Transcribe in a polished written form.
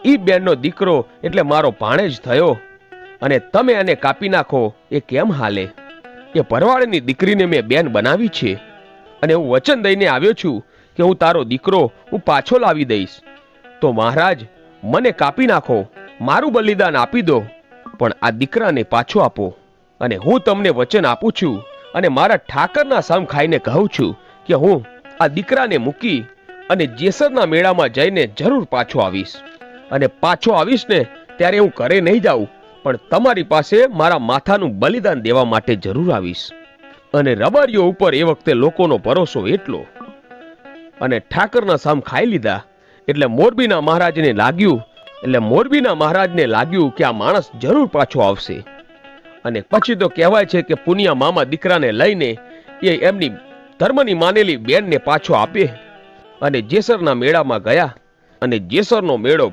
ઈ બેનનો દીકરો એટલે મારો ભાણેજ થયો, અને તમે એને કાપી નાખો એ કેમ હાલે? એ ભરવાડની દીકરીને મેં બેન બનાવી છે, અને હું વચન દઈને આવ્યો છું કે હું તારો દીકરો હું પાછો લાવી દઈશ. તો મહારાજ, મને કાપી નાખો, મારું બલિદાન આપી દો, પણ આ દીકરાને પાછો આપો. અને હું તમને વચન આપું છું, અને મારા ઠાકરના સમ ખાઈને કહું છું કે હું આ દીકરાને મૂકી અને જેસરના મેળામાં જઈને જરૂર પાછો આવીશ. અને પાછો આવીશ ને ત્યારે હું ઘરે નહીં જાઉં, પણ તમારી પાસે મારા માથાનું બલિદાન દેવા માટે જરૂર આવીશ. અને રબારીઓ ઉપર એ વખતે લોકોનો ભરોસો એટલો. અને ઠાકરના સામ ખાઈ લીધા એટલે મોરબીના મહારાજને લાગ્યું કે આ માણસ જરૂર પાછો આવશે. અને પછી તો કહેવાય છે કે પુનિયા મામા દીકરાને લઈને એ એમની ધર્મની માનેલી બેનને પાછો આપે. અને જેસરના મેળામાં ગયા, અને જેસરનો મેળો